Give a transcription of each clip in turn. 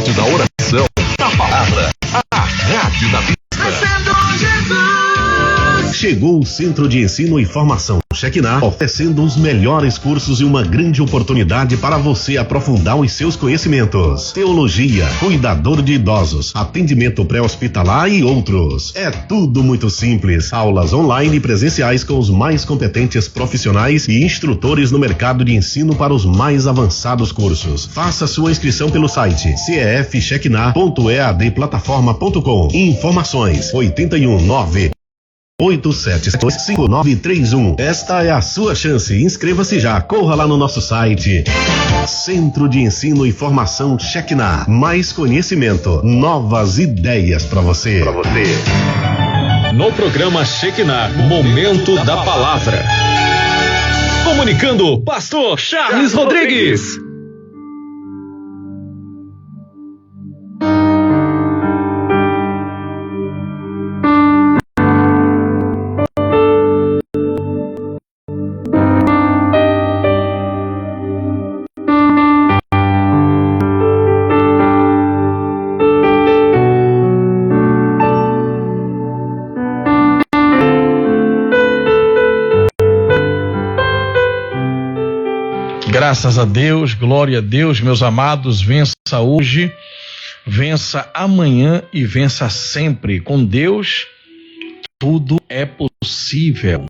rádio da oração, da palavra, a rádio da vida. Chegou o Centro de Ensino e Formação Shekinah, oferecendo os melhores cursos e uma grande oportunidade para você aprofundar os seus conhecimentos. Teologia, cuidador de idosos, atendimento pré-hospitalar e outros. É tudo muito simples. Aulas online e presenciais com os mais competentes profissionais e instrutores no mercado de ensino para os mais avançados cursos. Faça sua inscrição pelo site cefshekinah.eadplataforma.com. Informações 819 8725931. Esta é a sua chance. Inscreva-se já. Corra lá no nosso site. Centro de Ensino e Formação Shekinah. Mais conhecimento, novas ideias para você. No programa Shekinah, Momento da Palavra. Comunicando, Pastor Charles Rodrigues. Graças a Deus, glória a Deus, meus amados, vença hoje, vença amanhã e vença sempre. Com Deus, tudo é possível.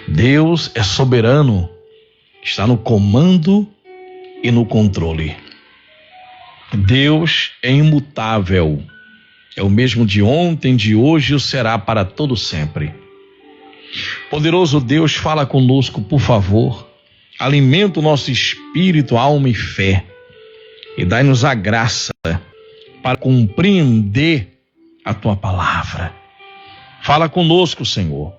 Deus é soberano, está no comando e no controle. Deus é imutável, é o mesmo de ontem, de hoje e o será para todo sempre. Poderoso Deus, fala conosco, por favor. Alimenta o nosso espírito, alma e fé e dai-nos a graça para compreender a tua palavra. Fala conosco, Senhor.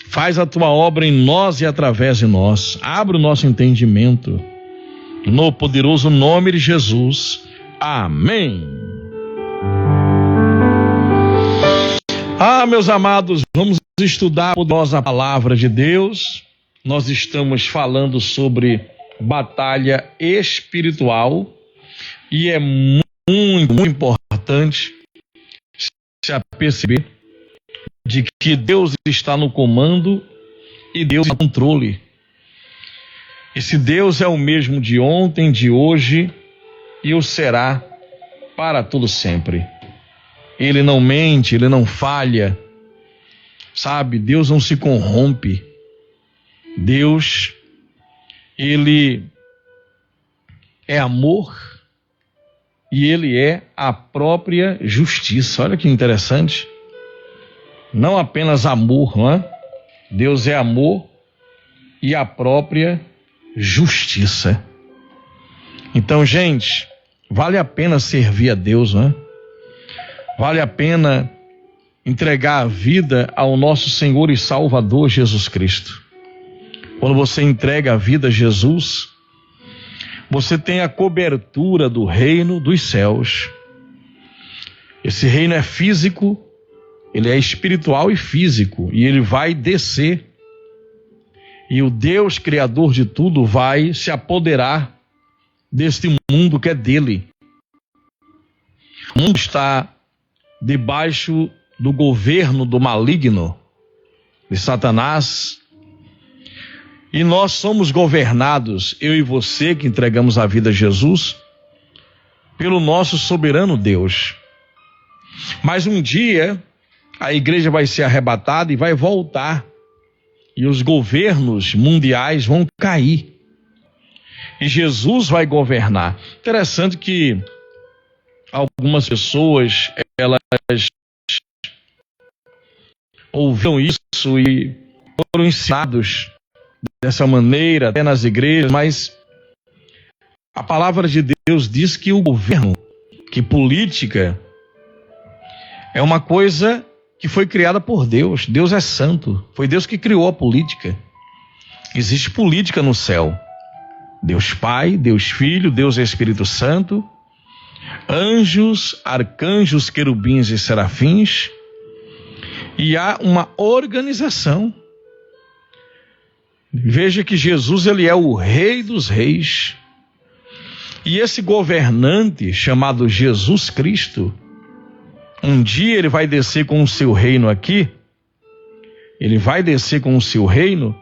Faz a tua obra em nós e através de nós. Abre o nosso entendimento. No poderoso nome de Jesus. Amém. Meus amados, vamos estudar a poderosa palavra de Deus. Nós estamos falando sobre batalha espiritual e é muito importante se aperceber de que Deus está no comando e Deus no controle. Esse Deus é o mesmo de ontem, de hoje e o será para todo sempre. Ele não mente, ele não falha, sabe? Deus não se corrompe. Deus, ele é amor e ele é a própria justiça. Olha que interessante. Não apenas amor, não é? Deus é amor e a própria justiça. Então, gente, vale a pena servir a Deus, não é? Vale a pena entregar a vida ao nosso Senhor e Salvador Jesus Cristo. Quando você entrega a vida a Jesus, você tem a cobertura do reino dos céus. Esse reino é físico, ele é espiritual e físico, e ele vai descer. E o Deus Criador de tudo vai se apoderar deste mundo que é dele. O mundo está debaixo do governo do maligno, de Satanás. E nós somos governados, eu e você que entregamos a vida a Jesus, pelo nosso soberano Deus. Mas um dia a igreja vai ser arrebatada e vai voltar. E os governos mundiais vão cair. E Jesus vai governar. Interessante que algumas pessoas, elas ouviram isso e foram ensinados dessa maneira, até nas igrejas, mas a palavra de Deus diz que o governo, que política, é uma coisa que foi criada por Deus. Deus é santo, foi Deus que criou a política. Existe política no céu. Deus Pai, Deus Filho, Deus Espírito Santo, anjos, arcanjos, querubins e serafins, e há uma organização. Veja que Jesus, ele é o Rei dos Reis. E esse governante chamado Jesus Cristo, um dia ele vai descer com o seu reino aqui, ele vai descer com o seu reino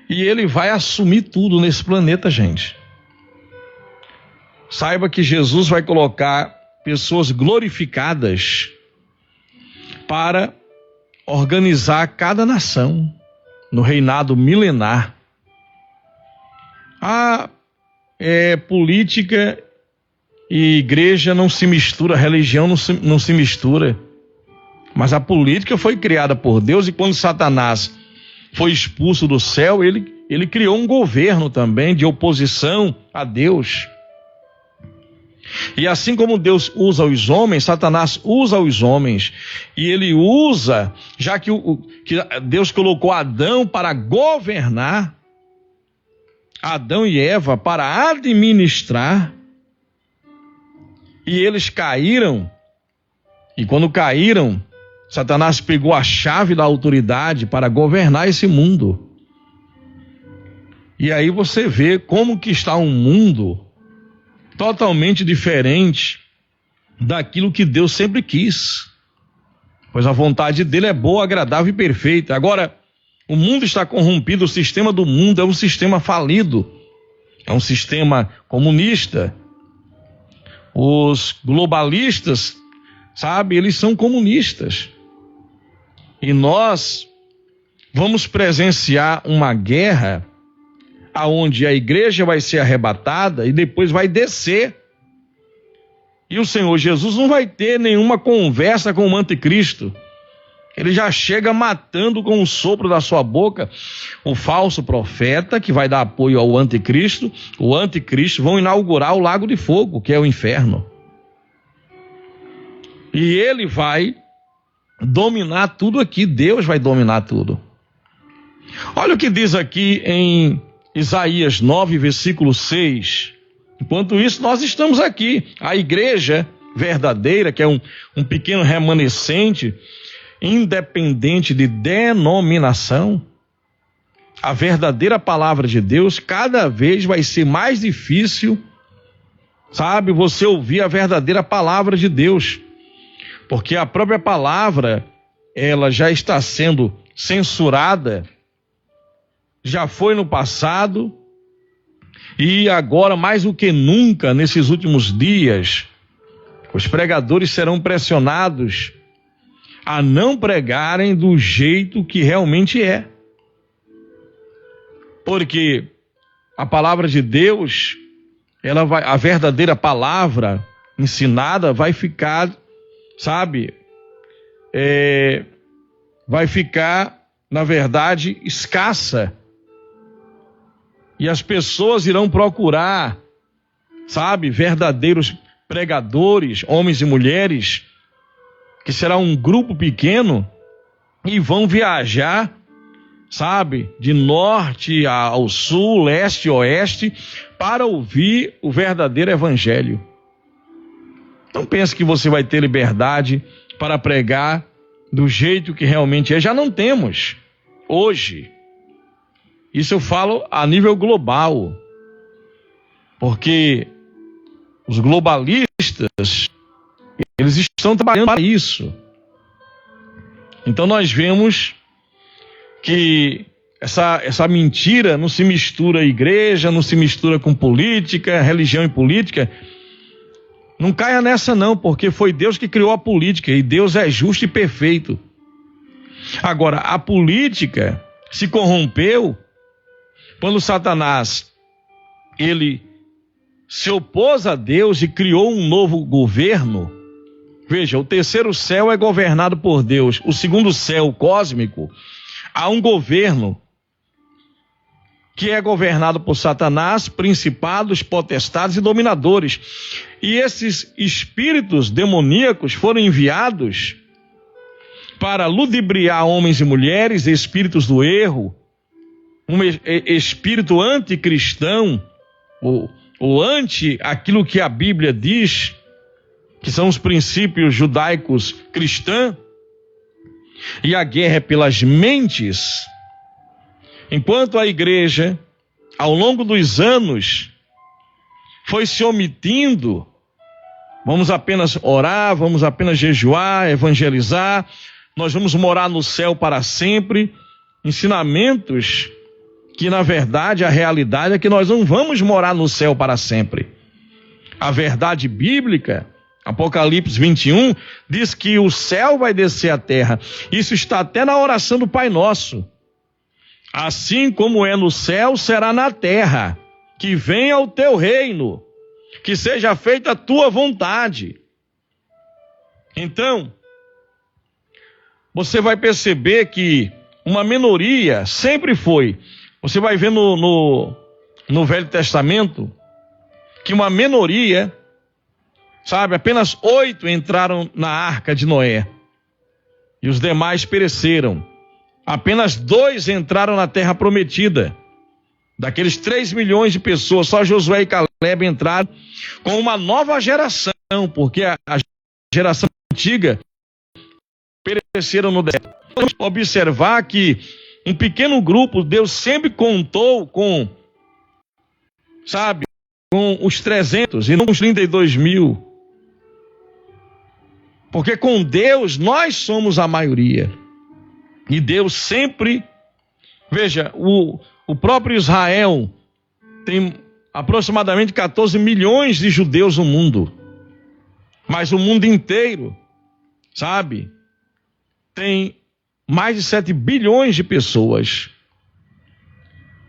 e ele vai assumir tudo nesse planeta, gente. Saiba que Jesus vai colocar pessoas glorificadas para organizar cada nação no reinado milenar. A política e igreja não se mistura, a religião não se mistura. Mas a política foi criada por Deus, e quando Satanás foi expulso do céu, ele criou um governo também de oposição a Deus. E assim como Deus usa os homens, Satanás usa os homens. E ele usa, já que Deus colocou Adão para governar, Adão e Eva para administrar, e eles caíram. E quando caíram, Satanás pegou a chave da autoridade para governar esse mundo. E aí você vê como que está um mundo totalmente diferente daquilo que Deus sempre quis. Pois a vontade dele é boa, agradável e perfeita. Agora, o mundo está corrompido, o sistema do mundo é um sistema falido. É um sistema comunista. Os globalistas, sabe, eles são comunistas. E nós vamos presenciar uma guerra aonde a igreja vai ser arrebatada e depois vai descer. E o Senhor Jesus não vai ter nenhuma conversa com o anticristo. Ele já chega matando com o sopro da sua boca o falso profeta que vai dar apoio ao anticristo. O anticristo vão inaugurar o lago de fogo, que é o inferno. E ele vai dominar tudo aqui. Deus vai dominar tudo. Olha o que diz aqui em Isaías 9, versículo 6. Enquanto isso, nós estamos aqui. A igreja verdadeira, que é um pequeno remanescente, independente de denominação, a verdadeira palavra de Deus, cada vez vai ser mais difícil, sabe, você ouvir a verdadeira palavra de Deus, porque a própria palavra, ela já está sendo censurada, já foi no passado, e agora mais do que nunca, nesses últimos dias, os pregadores serão pressionados a não pregarem do jeito que realmente é. Porque a palavra de Deus, a verdadeira palavra ensinada vai ficar, sabe, vai ficar, na verdade, escassa. E as pessoas irão procurar, sabe, verdadeiros pregadores, homens e mulheres, que será um grupo pequeno, e vão viajar, sabe, de norte ao sul, leste e oeste, para ouvir o verdadeiro evangelho. Não pense que você vai ter liberdade para pregar do jeito que realmente é. Já não temos hoje. Isso eu falo a nível global, porque os globalistas, eles estão trabalhando para isso. Então nós vemos que essa mentira não se mistura à igreja, não se mistura com política, religião e política. Não caia nessa não, porque foi Deus que criou a política e Deus é justo e perfeito. Agora, a política se corrompeu quando Satanás, ele se opôs a Deus e criou um novo governo. Veja, o terceiro céu é governado por Deus. O segundo céu, cósmico, há um governo que é governado por Satanás, principados, potestades e dominadores. E esses espíritos demoníacos foram enviados para ludibriar homens e mulheres, espíritos do erro, um espírito anticristão, ou anti aquilo que a Bíblia diz, que são os princípios judaicos cristãos, e a guerra é pelas mentes. Enquanto a igreja, ao longo dos anos, foi se omitindo. Vamos apenas orar, vamos apenas jejuar, evangelizar, nós vamos morar no céu para sempre. Ensinamentos que, na verdade, a realidade é que nós não vamos morar no céu para sempre. A verdade bíblica, Apocalipse 21, diz que o céu vai descer à terra. Isso está até na oração do Pai Nosso. Assim como é no céu, será na terra. Que venha o teu reino, que seja feita a tua vontade. Então, você vai perceber que uma minoria sempre foi. Você vai ver no Velho Testamento que uma minoria, sabe, apenas 8 entraram na arca de Noé e os demais pereceram. Apenas 2 entraram na terra prometida. Daqueles 3 milhões de pessoas, só Josué e Caleb entraram com uma nova geração, porque a geração antiga pereceram no deserto. Vamos observar que um pequeno grupo, Deus sempre contou com, sabe, com os 300 e não os 32 mil. Porque com Deus nós somos a maioria. E Deus sempre, veja, o próprio Israel tem aproximadamente 14 milhões de judeus no mundo. Mas o mundo inteiro, sabe, tem mais de 7 bilhões de pessoas.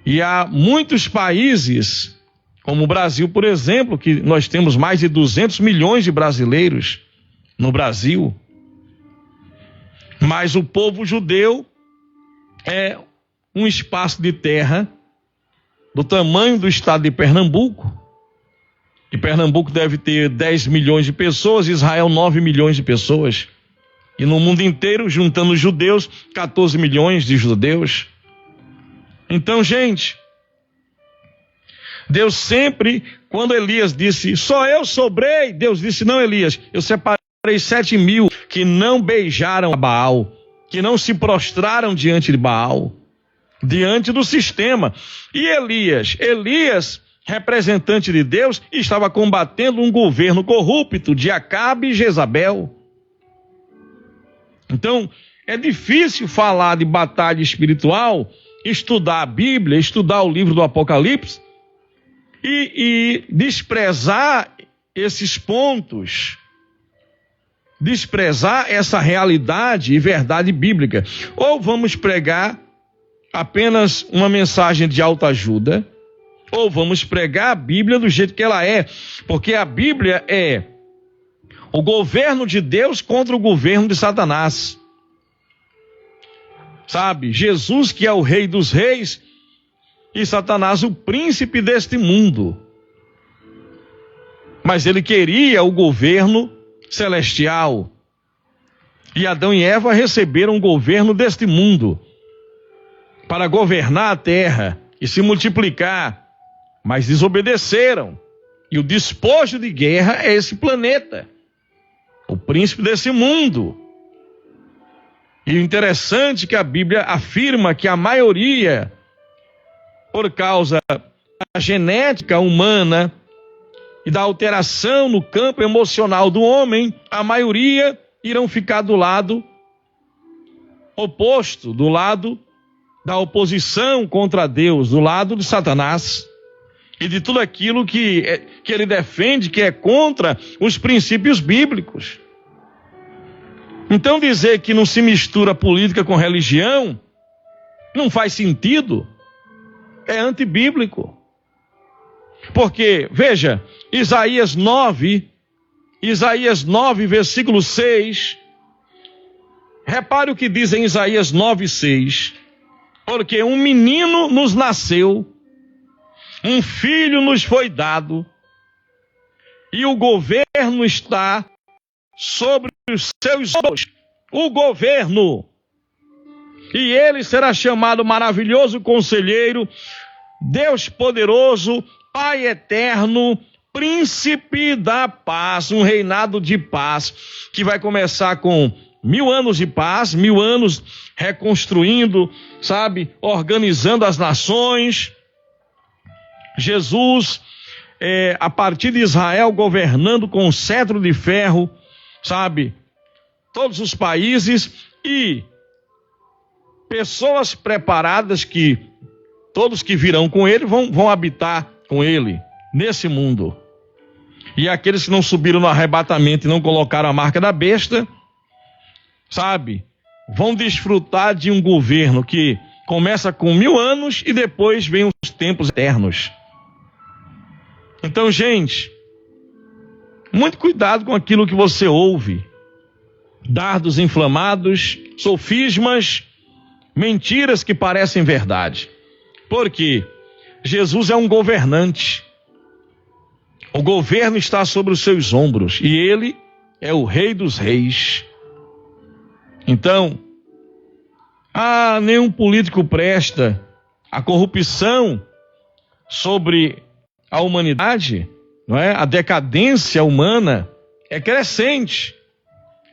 E há muitos países, como o Brasil, por exemplo, que nós temos mais de 200 milhões de brasileiros no Brasil. Mas o povo judeu é um espaço de terra do tamanho do estado de Pernambuco. E Pernambuco deve ter 10 milhões de pessoas, Israel 9 milhões de pessoas. E no mundo inteiro, juntando os judeus, 14 milhões de judeus. Então, gente, Deus sempre, quando Elias disse, só eu sobrei, Deus disse, não, Elias, eu separei 7 mil que não beijaram a Baal, que não se prostraram diante de Baal, diante do sistema. E Elias, representante de Deus, estava combatendo um governo corrupto de Acabe e Jezabel. Então, é difícil falar de batalha espiritual, estudar a Bíblia, estudar o livro do Apocalipse e desprezar esses pontos, desprezar essa realidade e verdade bíblica. Ou vamos pregar apenas uma mensagem de autoajuda, ou vamos pregar a Bíblia do jeito que ela é, porque a Bíblia é o governo de Deus contra o governo de Satanás. Sabe, Jesus que é o rei dos reis e Satanás o príncipe deste mundo. Mas ele queria o governo celestial. E Adão e Eva receberam o governo deste mundo para governar a terra e se multiplicar, mas desobedeceram. E o despojo de guerra é esse planeta, o príncipe desse mundo. E o interessante é que a Bíblia afirma que a maioria, por causa da genética humana e da alteração no campo emocional do homem, a maioria irão ficar do lado oposto, do lado da oposição contra Deus, do lado de Satanás e de tudo aquilo que ele defende, que é contra os princípios bíblicos. Então dizer que não se mistura política com religião não faz sentido, é antibíblico. Porque, veja, Isaías 9, versículo 6, repare o que diz em Isaías 9:6, porque um menino nos nasceu, um filho nos foi dado, e o governo está sobre os seus ombros, o governo, e ele será chamado Maravilhoso Conselheiro, Deus Poderoso, Pai Eterno, Príncipe da Paz, um reinado de paz, que vai começar com 1000 anos de paz, 1000 anos reconstruindo, sabe, organizando as nações. Jesus a partir de Israel governando com um cetro de ferro, sabe? Todos os países e pessoas preparadas que todos que virão com ele vão habitar com ele nesse mundo. E aqueles que não subiram no arrebatamento e não colocaram a marca da besta, sabe? Vão desfrutar de um governo que começa com 1000 anos e depois vem os tempos eternos. Então, gente, muito cuidado com aquilo que você ouve. Dardos inflamados, sofismas, mentiras que parecem verdade. Porque Jesus é um governante. O governo está sobre os seus ombros e ele é o Rei dos Reis. Então, nenhum político presta. A corrupção sobre a humanidade, não é? A decadência humana é crescente.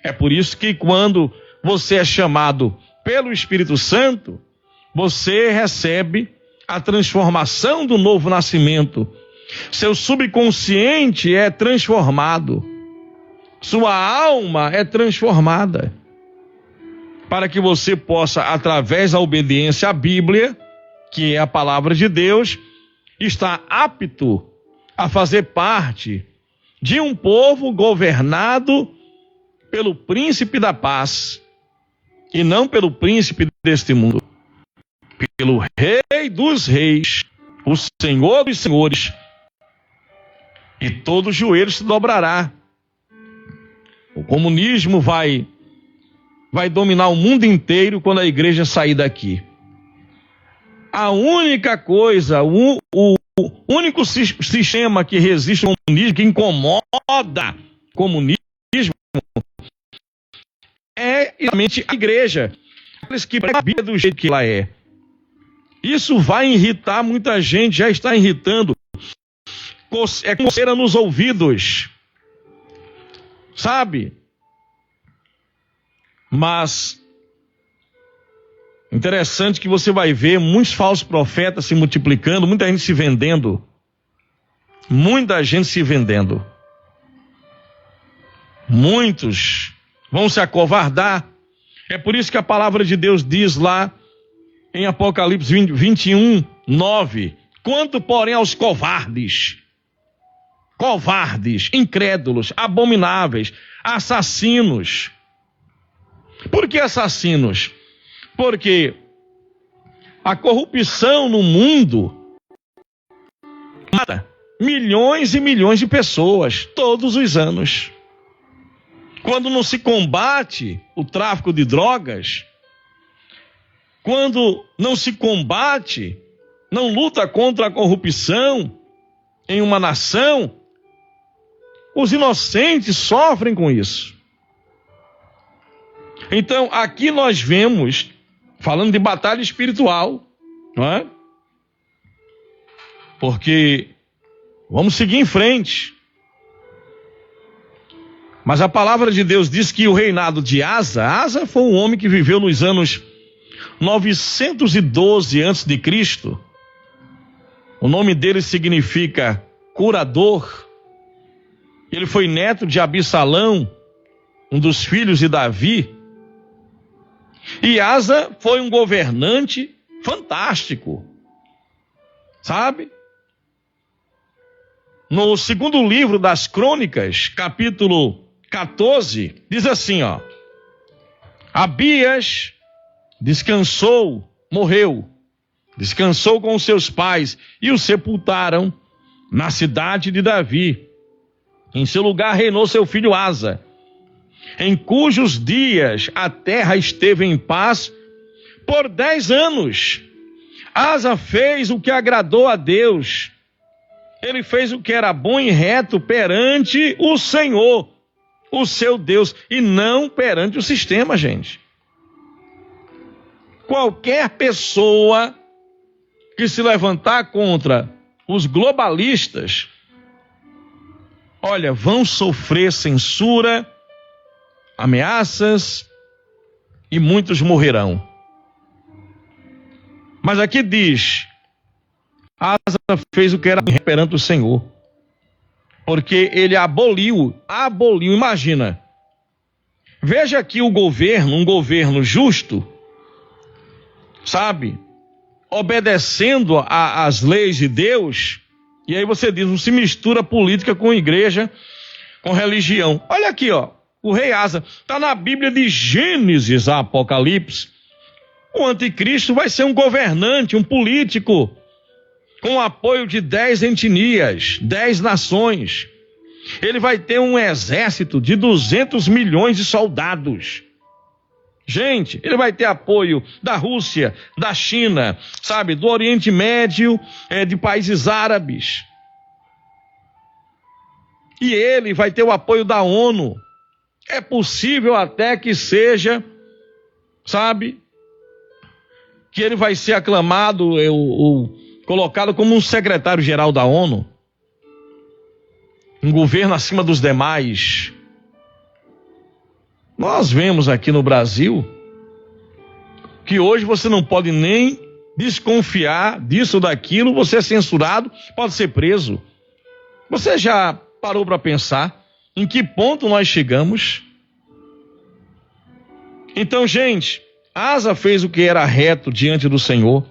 É por isso que quando você é chamado pelo Espírito Santo, você recebe a transformação do novo nascimento. Seu subconsciente é transformado. Sua alma é transformada. Para que você possa, através da obediência à Bíblia, que é a palavra de Deus, estar apto a fazer parte de um povo governado pelo príncipe da paz e não pelo príncipe deste mundo, pelo Rei dos Reis, o Senhor dos Senhores, e todo joelho se dobrará. O comunismo vai dominar o mundo inteiro quando a igreja sair daqui. A única coisa, o único sistema que resiste ao comunismo, que incomoda o comunismo, é exatamente a igreja. Aqueles que pregam a Bíblia do jeito que ela é. Isso vai irritar muita gente, já está irritando. É coceira nos ouvidos. Sabe? Mas interessante que você vai ver muitos falsos profetas se multiplicando, muita gente se vendendo. Muita gente se vendendo. Muitos vão se acovardar. É por isso que a palavra de Deus diz lá em Apocalipse 21, 9: quanto, porém, aos covardes, incrédulos, abomináveis, assassinos. Por que assassinos? Porque a corrupção no mundo mata milhões e milhões de pessoas todos os anos. Quando não se combate o tráfico de drogas, quando não se combate, não luta contra a corrupção em uma nação, os inocentes sofrem com isso. Então, aqui nós vemos, falando de batalha espiritual, não é? Porque vamos seguir em frente. Mas a palavra de Deus diz que o reinado de Asa foi um homem que viveu nos anos 912 a.C. O nome dele significa curador. Ele foi neto de Absalão, um dos filhos de Davi. E Asa foi um governante fantástico, sabe? No segundo livro das Crônicas, capítulo 14, diz assim, ó: Abias morreu, descansou com seus pais e o sepultaram na cidade de Davi. Em seu lugar reinou seu filho Asa, em cujos dias a terra esteve em paz por 10 anos. Asa fez o que agradou a Deus. Ele fez o que era bom e reto perante o Senhor, o seu Deus, e não perante o sistema, gente. Qualquer pessoa que se levantar contra os globalistas, olha, vão sofrer censura, ameaças e muitos morrerão. Mas aqui diz: Asa fez o que era perante o Senhor. porque ele aboliu, imagina. Veja aqui o governo, um governo justo, sabe? Obedecendo às leis de Deus. E aí você diz, não se mistura política com igreja, com religião. Olha aqui, ó, o rei Asa, está na Bíblia de Gênesis a Apocalipse. O anticristo vai ser um governante, um político, com o apoio de 10 etnias, 10 nações. Ele vai ter um exército de 200 milhões de soldados. Gente, ele vai ter apoio da Rússia, da China, sabe, do Oriente Médio, de países árabes. E ele vai ter o apoio da ONU. É possível até que seja, sabe, que ele vai ser aclamado, colocado como um secretário-geral da ONU. Um governo acima dos demais. Nós vemos aqui no Brasil que hoje você não pode nem desconfiar disso ou daquilo, você é censurado, pode ser preso. Você já parou para pensar em que ponto nós chegamos? Então, gente, Asa fez o que era reto diante do Senhor.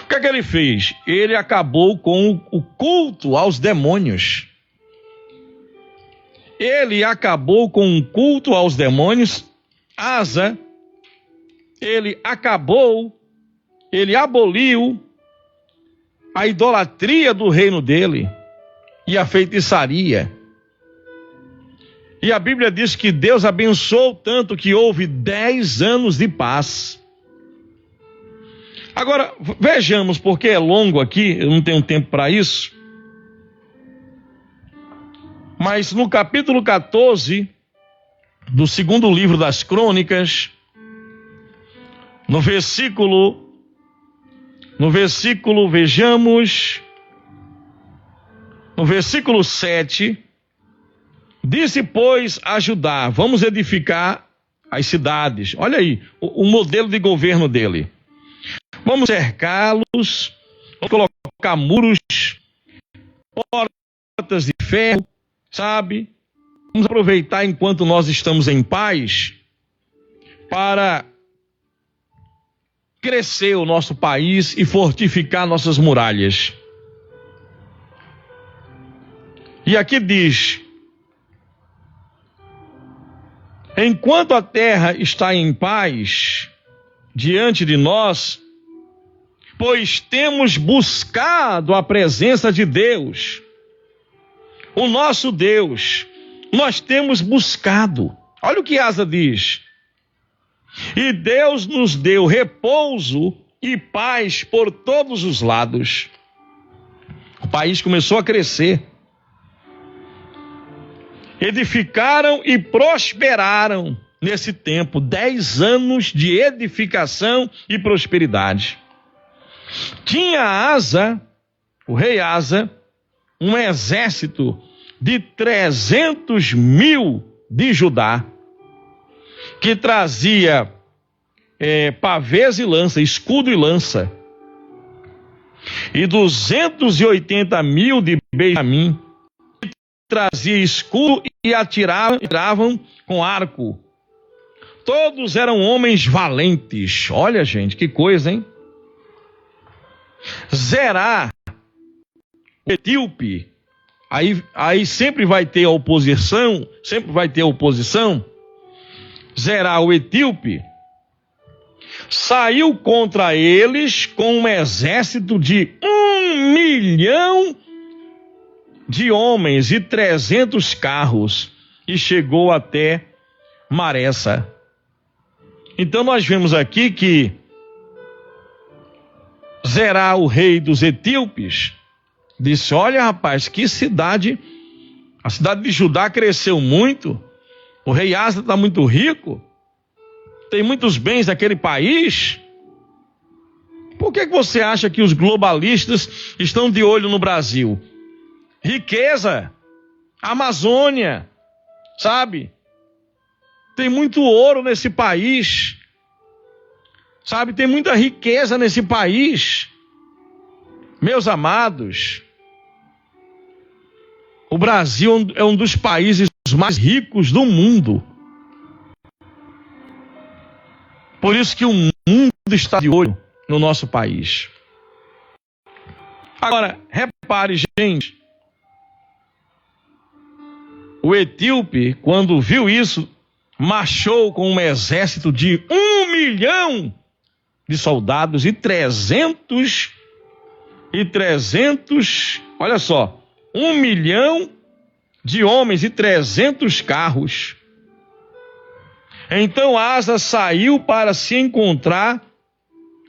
O que é que ele fez? Ele acabou com o culto aos demônios. Ele acabou com o culto aos demônios. Asa, ele aboliu a idolatria do reino dele e a feitiçaria. E a Bíblia diz que Deus abençoou tanto que houve 10 anos de paz. Agora, vejamos, porque é longo aqui, eu não tenho tempo para isso. Mas no capítulo 14 do segundo livro das Crônicas, no versículo, vejamos, no versículo 7, disse, pois, a Judá, vamos edificar as cidades. Olha aí, o modelo de governo dele. Vamos cercá-los, vamos colocar muros, portas de ferro, sabe? Vamos aproveitar enquanto nós estamos em paz para crescer o nosso país e fortificar nossas muralhas. E aqui diz, enquanto a terra está em paz diante de nós, pois temos buscado a presença de Deus, o nosso Deus, nós temos buscado. Olha o que Asa diz. E Deus nos deu repouso e paz por todos os lados. O país começou a crescer. Edificaram e prosperaram nesse tempo, 10 anos de edificação e prosperidade. Tinha Asa, o rei Asa, um exército de 300 mil de Judá, que trazia pavês e lança, escudo e lança, e 280 mil de Benjamim, que trazia escudo e atiravam com arco. Todos eram homens valentes. Olha, gente, que coisa, hein? Zerá, o etíope, aí sempre vai ter oposição, Zerá, o etíope, saiu contra eles com um exército de 1 milhão de homens e 300 carros e chegou até Maressa. Então nós vemos aqui que Zerá, o rei dos etíopes, disse, olha rapaz, que cidade, a cidade de Judá cresceu muito, o rei Asa está muito rico, tem muitos bens naquele país. Por que você acha que os globalistas estão de olho no Brasil? Riqueza, Amazônia, sabe? Tem muito ouro nesse país, sabe? Tem muita riqueza nesse país. Meus amados, O Brasil é um dos países mais ricos do mundo. Por isso que o mundo está de olho no nosso país. Agora, repare, gente, o etíope, quando viu isso, marchou com um exército de 1 milhão de soldados e 300, olha só, 1 milhão de homens e 300 carros. Então Asa saiu para se encontrar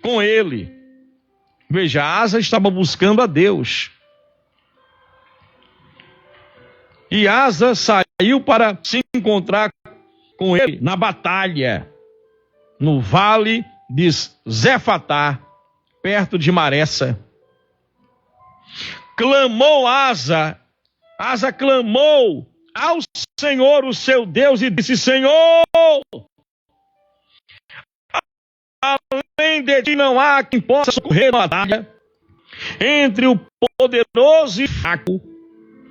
com ele. Veja, Asa estava buscando a Deus. E Asa saiu para se encontrar com ele na batalha, no vale de Zefatá, perto de Maressa. Clamou Asa clamou ao Senhor, o seu Deus, e disse: Senhor, além de ti não há quem possa socorrer na batalha. Entre o poderoso e o fraco,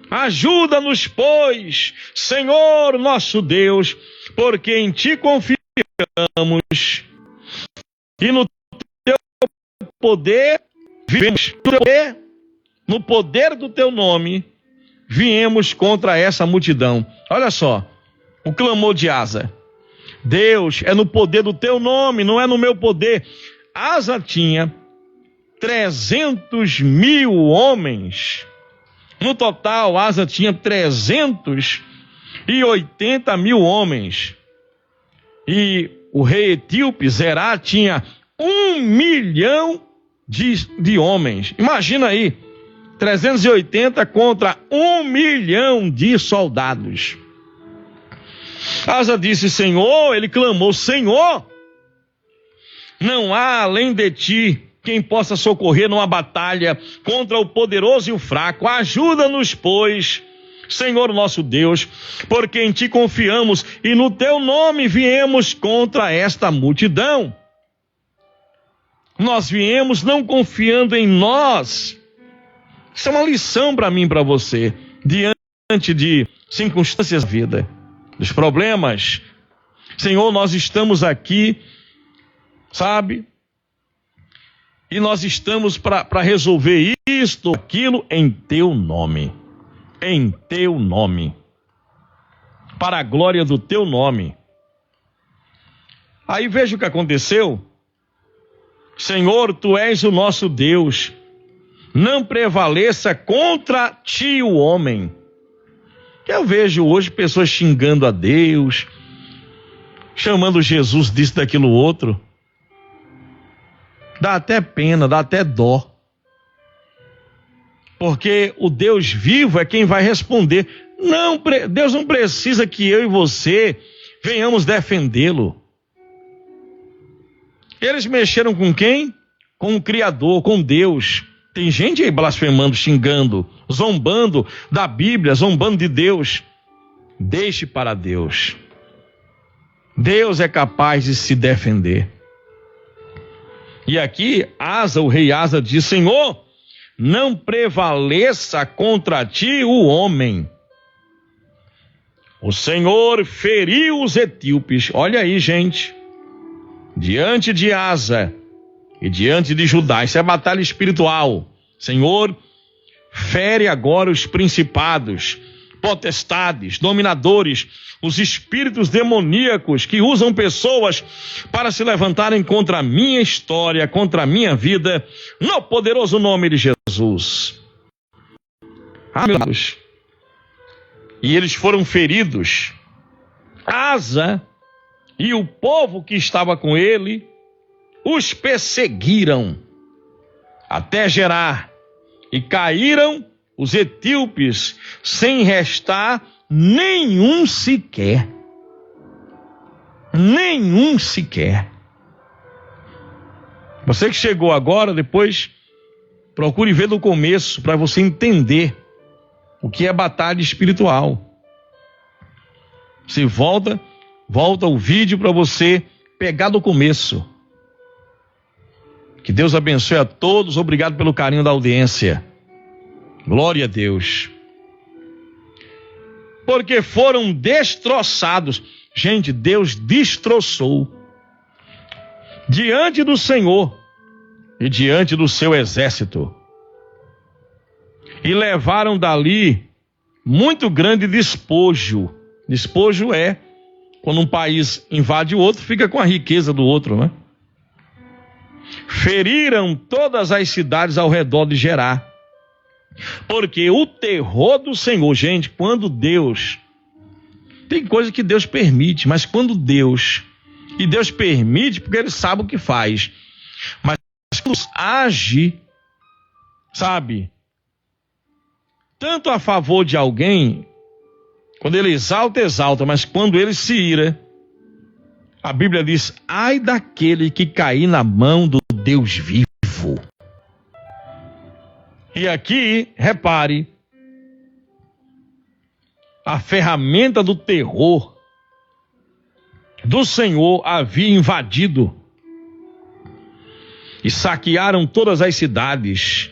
ajuda-nos, pois, Senhor nosso Deus, porque em ti confiamos, e no teu poder vivemos. No poder do teu nome viemos contra essa multidão. Olha só, o clamor de Asa. Deus, é no poder do teu nome, não é no meu poder. Asa tinha 300 mil homens. No total, Asa tinha 380 mil homens. E o rei etíope, Zerá, tinha 1 milhão de homens. Imagina aí, 380 contra 1 milhão de soldados. Asa disse: Senhor, ele clamou: Senhor, não há além de ti quem possa socorrer numa batalha contra o poderoso e o fraco. Ajuda-nos, pois, Senhor nosso Deus, porque em ti confiamos e no teu nome viemos contra esta multidão. Nós viemos não confiando em nós. Isso é uma lição para mim e para você, diante de circunstâncias da vida, dos problemas. Senhor, nós estamos aqui, sabe? E nós estamos para resolver isto, aquilo, em teu nome. Em teu nome. Para a glória do teu nome. Aí veja o que aconteceu. Senhor, tu és o nosso Deus. Não prevaleça contra ti o homem. Eu vejo hoje pessoas xingando a Deus, chamando Jesus disso, daquilo, outro. Dá até pena, dá até dó. Porque o Deus vivo é quem vai responder. Não, Deus não precisa que eu e você venhamos defendê-lo. Eles mexeram com quem? Com o Criador, com Deus. Tem gente aí blasfemando, xingando, zombando da Bíblia, zombando de Deus. Deixe para Deus. Deus é capaz de se defender. E aqui, Asa, o rei Asa, diz: Senhor, não prevaleça contra ti o homem. O Senhor feriu os etíopes. Olha aí, gente. Diante de Asa e diante de Judá, isso é batalha espiritual. Senhor, fere agora os principados, potestades, dominadores, os espíritos demoníacos que usam pessoas para se levantarem contra a minha história, contra a minha vida, no poderoso nome de Jesus. Amém. E eles foram feridos. Asa e o povo que estava com ele os perseguiram até Gerar, e caíram os etíopes sem restar nenhum sequer. Nenhum sequer. Você que chegou agora, depois procure ver do começo para você entender o que é batalha espiritual. Você volta o vídeo para você pegar do começo. Que Deus abençoe a todos. Obrigado pelo carinho da audiência. Glória a Deus. porque foram destroçados. Gente, Deus destroçou diante do Senhor e diante do seu exército, e levaram dali muito grande despojo. Despojo é quando um país invade o outro, fica com a riqueza do outro, né? Feriram todas as cidades ao redor de Gerá, porque o terror do Senhor, gente, quando Deus, tem coisa que Deus permite, mas quando Deus permite porque Ele sabe o que faz, mas quando age, sabe, tanto a favor de alguém, quando Ele exalta, mas quando Ele se ira, a Bíblia diz: ai daquele que cair na mão do Deus vivo. E aqui, repare, a ferramenta do terror do Senhor havia invadido e saquearam todas as cidades,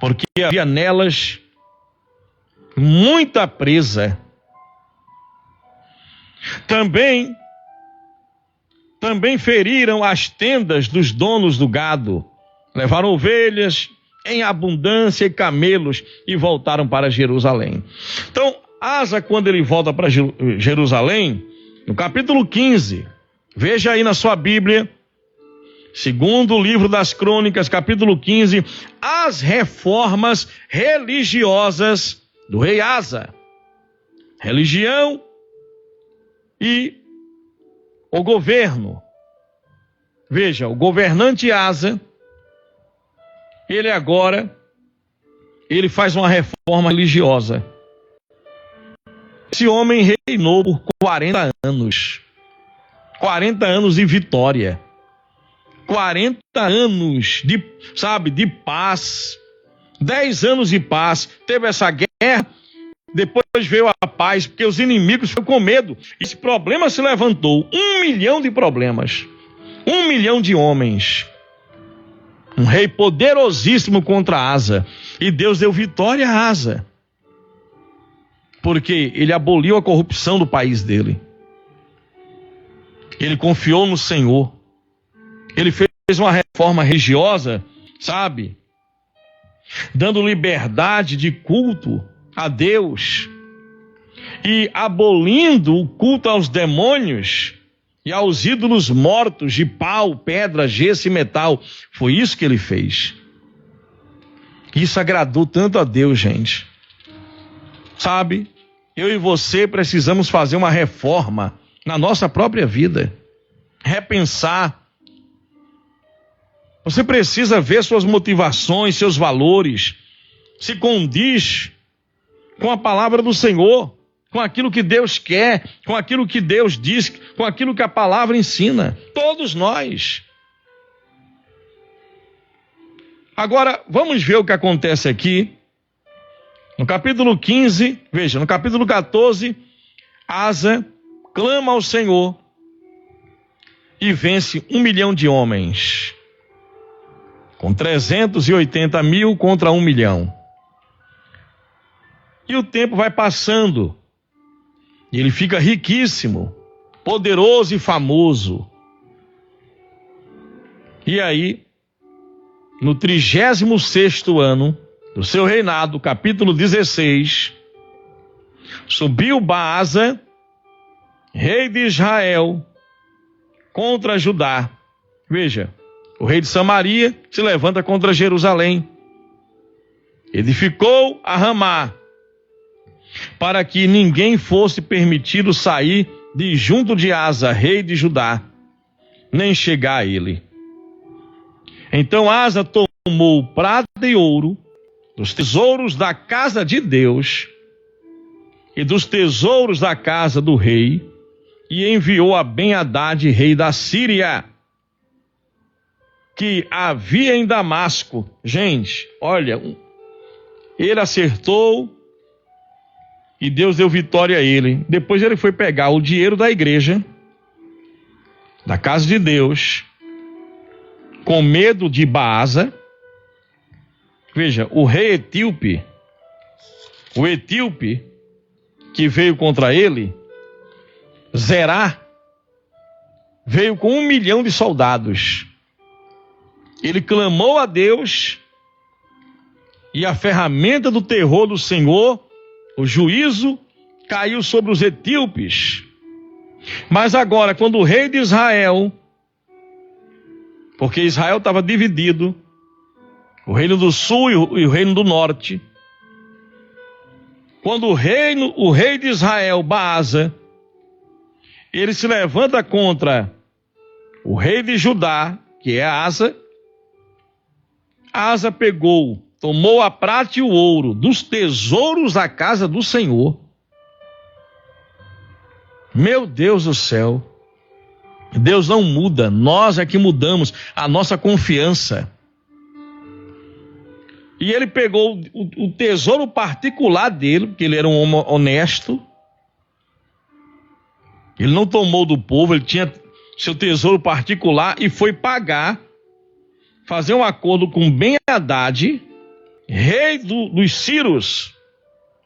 porque havia nelas muita presa. Também feriram as tendas dos donos do gado, levaram ovelhas em abundância e camelos e voltaram para Jerusalém. Então, Asa, quando ele volta para Jerusalém, no capítulo 15, veja aí na sua Bíblia, segundo o livro das Crônicas, capítulo 15, as reformas religiosas do rei Asa. Religião e o governo. Veja, o governante Asa, ele faz uma reforma religiosa. Esse homem reinou por 40 anos. 40 anos de vitória. 40 anos de paz. 10 anos de paz. Teve essa guerra, depois veio a paz, porque os inimigos ficam com medo. Esse problema se levantou. 1 milhão de problemas. 1 milhão de homens. Um rei poderosíssimo contra Asa. E Deus deu vitória a Asa, porque ele aboliu a corrupção do país dele. Ele confiou no Senhor. Ele fez uma reforma religiosa, sabe? Dando liberdade de culto a Deus e abolindo o culto aos demônios e aos ídolos mortos de pau, pedra, gesso e metal. Foi isso que ele fez. Isso agradou tanto a Deus, gente. Sabe, eu e você precisamos fazer uma reforma na nossa própria vida. Repensar. Você precisa ver suas motivações, seus valores, se condiz com a palavra do Senhor, com aquilo que Deus quer, com aquilo que Deus diz, com aquilo que a palavra ensina. Todos nós. Agora, vamos ver o que acontece aqui. No capítulo 15, veja, no capítulo 14, Asa clama ao Senhor e vence 1 milhão de homens, com 380 mil contra 1 milhão. E o tempo vai passando, e ele fica riquíssimo, poderoso e famoso. E aí, no 36º ano do seu reinado, capítulo 16, subiu Baasa, rei de Israel, contra Judá. Veja, o rei de Samaria se levanta contra Jerusalém. Edificou a Ramá, para que ninguém fosse permitido sair de junto de Asa, rei de Judá, nem chegar a ele. Então Asa tomou prata e ouro dos tesouros da casa de Deus e dos tesouros da casa do rei, e enviou a Ben-Hadad, rei da Síria, que havia em Damasco. Gente, olha, ele acertou e Deus deu vitória a ele. Depois ele foi pegar o dinheiro da igreja, da casa de Deus, com medo de Baasa. Veja, o rei etíope, que que veio contra ele, Zerá, veio com 1 milhão de soldados. Ele clamou a Deus e a ferramenta do terror do Senhor, o juízo, caiu sobre os etíopes. Mas agora, quando o rei de Israel, porque Israel estava dividido, o reino do sul e o reino do norte, quando o rei de Israel, Baasa, ele se levanta contra o rei de Judá, que é Asa, Asa pegou, tomou a prata e o ouro dos tesouros da casa do Senhor. Meu Deus do céu, Deus não muda, nós é que mudamos a nossa confiança. E ele pegou o tesouro particular dele, porque ele era um homem honesto. Ele não tomou do povo, ele tinha seu tesouro particular e foi pagar, fazer um acordo com Ben-Hadad, rei dos sírios,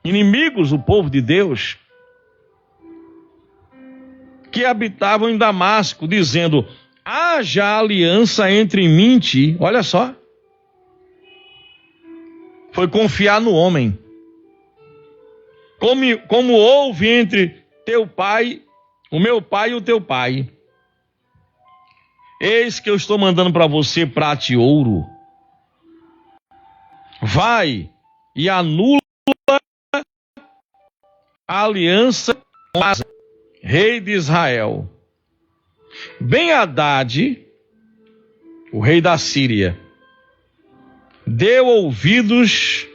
inimigos do povo de Deus, que habitavam em Damasco, dizendo: haja aliança entre mim e ti. Olha só. Foi confiar no homem. Como houve entre teu pai, o meu pai e o teu pai. Eis que eu estou mandando para você prata e ouro. Vai e anula a aliança com Asa, rei de Israel. Ben-Hadad, o rei da Síria, deu ouvidos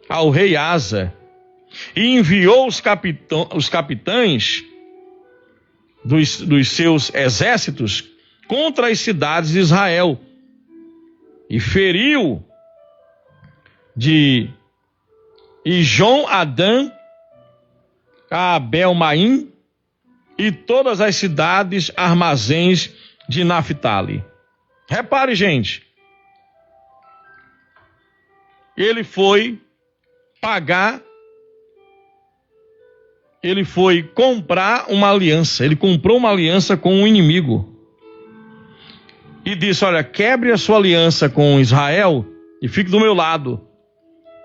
ao rei Asa e enviou os capitães dos seus exércitos contra as cidades de Israel e feriu de Ijon-Adã a Abel-Maim e todas as cidades armazéns de Naphtali. Repare, gente, ele foi pagar, ele foi comprar uma aliança, ele comprou uma aliança com um inimigo e disse: olha, quebre a sua aliança com Israel e fique do meu lado,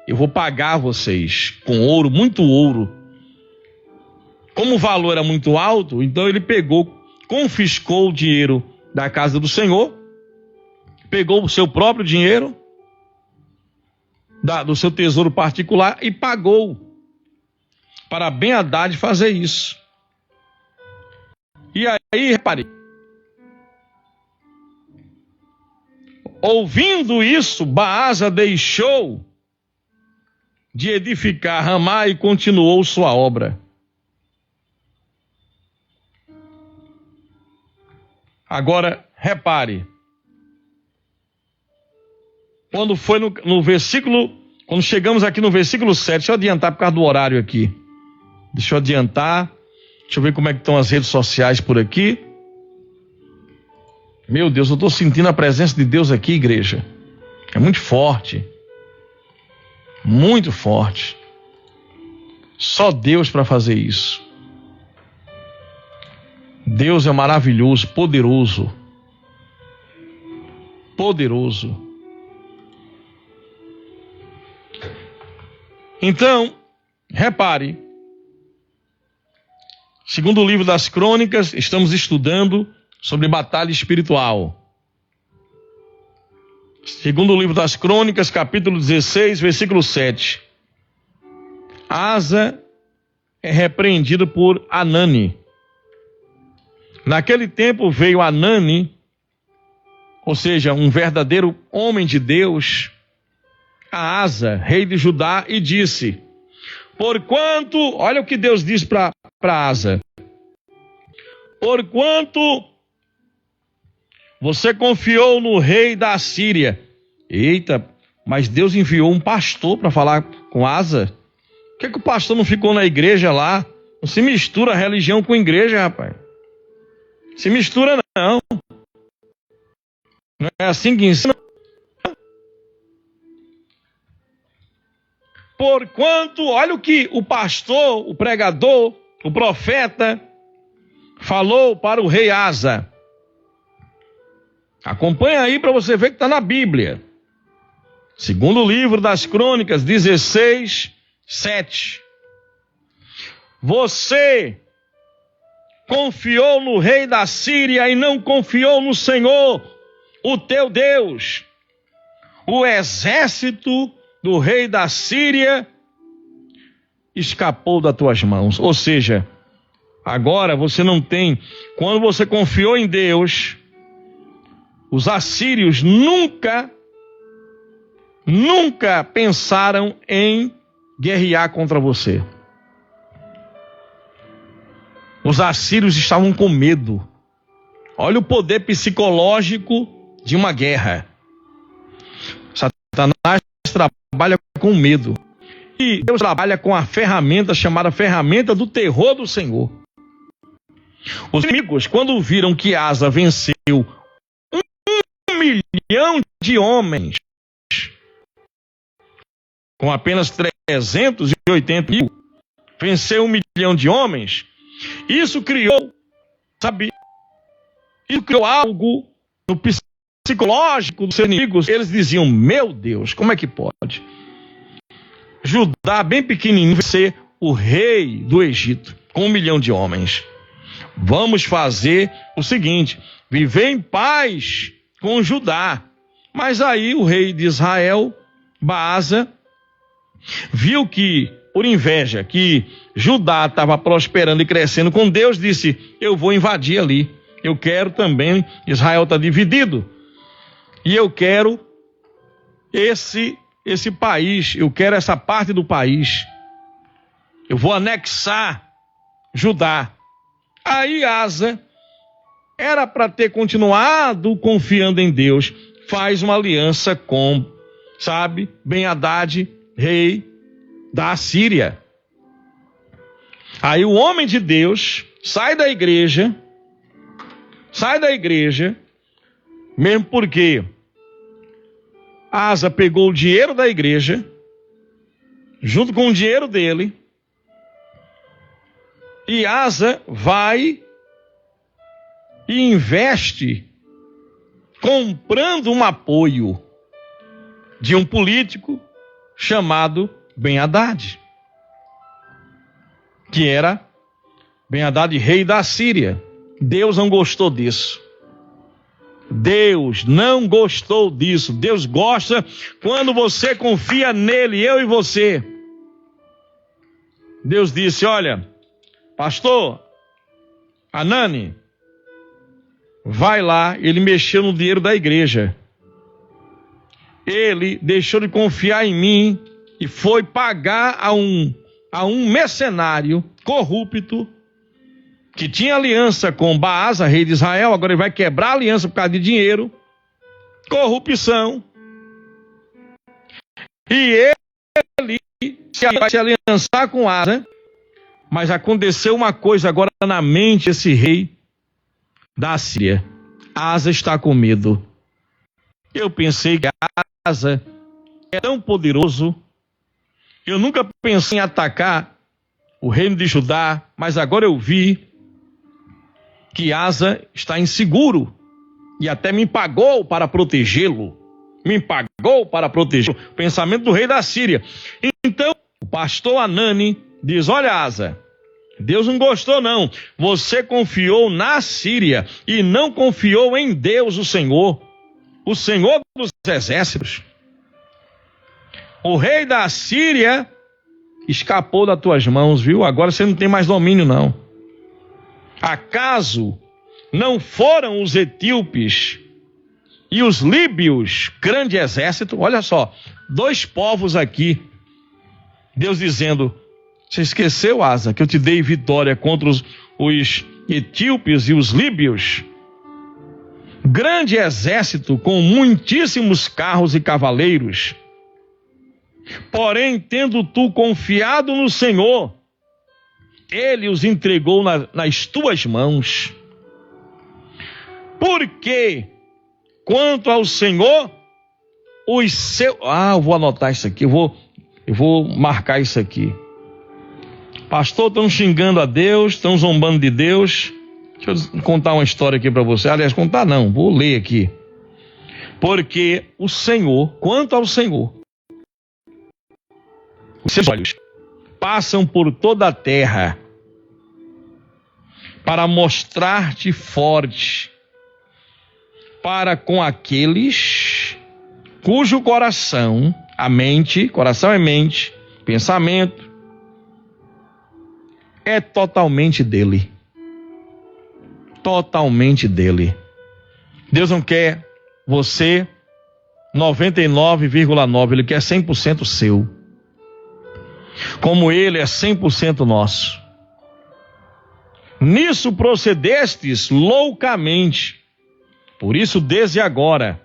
eu vou pagar vocês com ouro, muito ouro. Como o valor era muito alto, então ele pegou, confiscou o dinheiro da casa do Senhor, pegou o seu próprio dinheiro, do seu tesouro particular, e pagou para Ben-Hadad fazer isso. E aí, repare, ouvindo isso, Baasa deixou de edificar Ramá e continuou sua obra. Agora, repare, quando foi no versículo, quando chegamos aqui no versículo 7, deixa eu adiantar por causa do horário aqui. Deixa eu adiantar, deixa eu ver como é que estão as redes sociais por aqui. Meu Deus, eu estou sentindo a presença de Deus aqui, igreja. É muito forte. Muito forte. Só Deus para fazer isso. Deus é maravilhoso, poderoso. Poderoso. Então, repare, segundo o livro das Crônicas, estamos estudando sobre batalha espiritual. Segundo o livro das Crônicas, capítulo 16, versículo 7. Asa é repreendido por Anani. Naquele tempo veio Anani, ou seja, um verdadeiro homem de Deus, a Asa, rei de Judá, e disse: porquanto, olha o que Deus diz para Asa: porquanto você confiou no rei da Síria. Eita, mas Deus enviou um pastor para falar com Asa. Por que o pastor não ficou na igreja lá? Não se mistura religião com igreja, rapaz. Se mistura não. Não é assim que ensina. Porquanto, olha o que o pastor, o pregador, o profeta falou para o rei Asa. Acompanha aí para você ver que está na Bíblia. Segundo livro das Crônicas, 16, 7. Você confiou no rei da Síria e não confiou no Senhor, o teu Deus. O exército do rei da Síria escapou das tuas mãos. Ou seja, agora você não tem. Quando você confiou em Deus, os assírios nunca pensaram em guerrear contra você. Os assírios estavam com medo. Olha o poder psicológico de uma guerra. Satanás trabalha com medo. E Deus trabalha com a ferramenta chamada ferramenta do terror do Senhor. Os inimigos, quando viram que Asa venceu 1 milhão de homens com apenas 380 mil, venceu 1 milhão de homens, isso criou algo no psicológico dos seus inimigos. Eles diziam: meu Deus, como é que pode? Judá, bem pequenininho, ser o rei do Egito, com 1 milhão de homens. Vamos fazer o seguinte: viver em paz com Judá. Mas aí o rei de Israel, Baasa, viu que, por inveja, que Judá estava prosperando e crescendo com Deus, disse: eu vou invadir ali. Eu quero também, Israel está dividido, e eu quero esse país, eu quero essa parte do país. Eu vou anexar Judá. Aí Asa era para ter continuado confiando em Deus, faz uma aliança com, Ben-Hadad, rei da Síria. Aí o homem de Deus sai da igreja, mesmo porque Asa pegou o dinheiro da igreja, junto com o dinheiro dele, e Asa vai e investe comprando um apoio de um político chamado Ben-Hadad, que era Ben-Hadad, rei da Síria. Deus não gostou disso. Deus não gostou disso. Deus gosta quando você confia nele, eu e você. Deus disse: olha, pastor Anani, vai lá. Ele mexeu no dinheiro da igreja. Ele deixou de confiar em mim e foi pagar a um mercenário corrupto que tinha aliança com Baasa, rei de Israel. Agora ele vai quebrar a aliança por causa de dinheiro, corrupção. E ele vai se aliançar com Asa. Mas aconteceu uma coisa agora na mente desse rei da Síria. Asa está com medo. Eu pensei que Asa é tão poderoso. Eu nunca pensei em atacar o reino de Judá, mas agora eu vi que Asa está inseguro e até me pagou para protegê-lo. O pensamento do rei da Síria. Então, o pastor Anani diz: olha, Asa, Deus não gostou não. Você confiou na Síria e não confiou em Deus, o Senhor dos exércitos. O rei da Síria escapou das tuas mãos, viu? Agora você não tem mais domínio, não. Acaso não foram os etíopes e os líbios, grande exército? Olha só, 2 povos aqui. Deus dizendo: você esqueceu, Asa, que eu te dei vitória contra os etíopes e os líbios? Grande exército com muitíssimos carros e cavaleiros. Porém, tendo tu confiado no Senhor, ele os entregou nas tuas mãos. Porque, quanto ao Senhor, os seus... eu vou anotar isso aqui, eu vou Eu vou marcar isso aqui. Pastor, estão xingando a Deus, estão zombando de Deus. Deixa eu contar uma história aqui para você. Aliás, contar não, vou ler aqui. Porque o Senhor, quanto ao Senhor, os seus olhos passam por toda a terra para mostrar-te forte para com aqueles cujo coração é mente, pensamento, é totalmente dele. Totalmente dele. Deus não quer você 99,9, Ele quer 100% seu. Como Ele é 100% nosso. Nisso procedestes loucamente. Por isso, desde agora,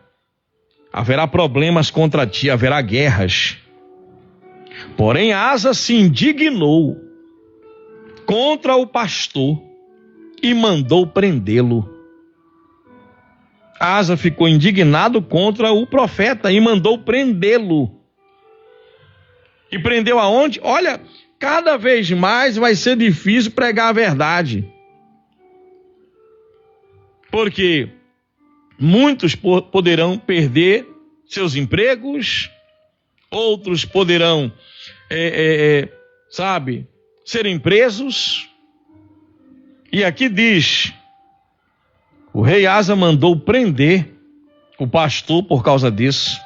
haverá problemas contra ti, haverá guerras. Porém, Asa se indignou contra o pastor e mandou prendê-lo. Asa ficou indignado contra o profeta e mandou prendê-lo. E prendeu aonde? Olha, cada vez mais vai ser difícil pregar a verdade. Porque muitos poderão perder seus empregos, outros poderão, serem presos. E aqui diz, o rei Asa mandou prender o pastor por causa disso.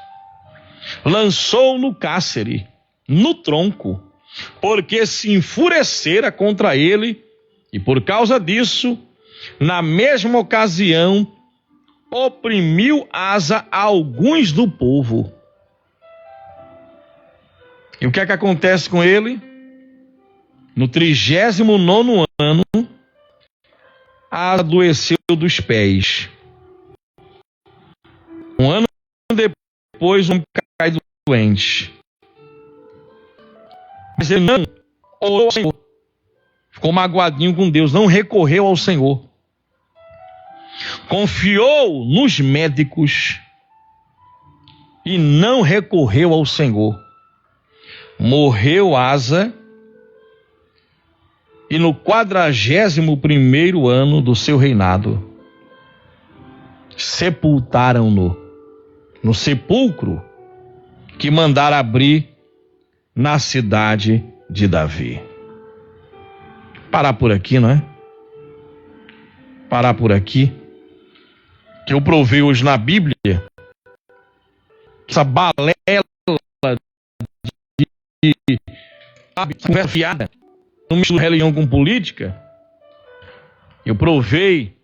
Lançou no cárcere, no tronco, porque se enfurecera contra ele, e por causa disso, na mesma ocasião, oprimiu Asa a alguns do povo. E o que é que acontece com ele? No 39º ano, Asa adoeceu dos pés. Um ano depois, um cai doente. Mas ele não orou ao Senhor. Ficou magoadinho com Deus, não recorreu ao Senhor. Confiou nos médicos e não recorreu ao Senhor. Morreu Asa e no 41º ano do seu reinado sepultaram-no no sepulcro que mandara abrir na cidade de Davi. Parar por aqui, não é? Parar por aqui. Que eu provei hoje na Bíblia, essa balela de conversa fiada, não mistura religião com política. Eu provei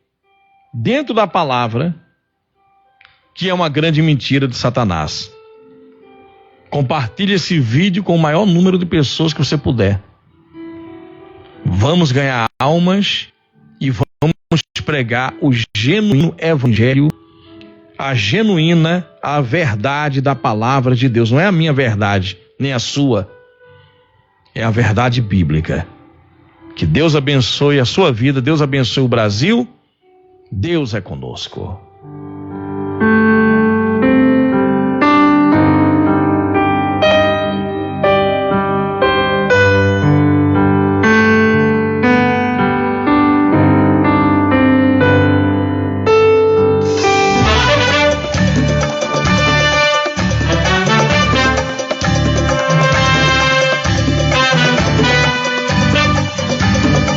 dentro da palavra que é uma grande mentira de Satanás. Compartilhe esse vídeo com o maior número de pessoas que você puder. Vamos ganhar almas e vamos pregar o genuíno evangelho, a verdade da palavra de Deus. Não é a minha verdade, nem a sua. É a verdade bíblica. Que Deus abençoe a sua vida, Deus abençoe o Brasil. Deus é conosco.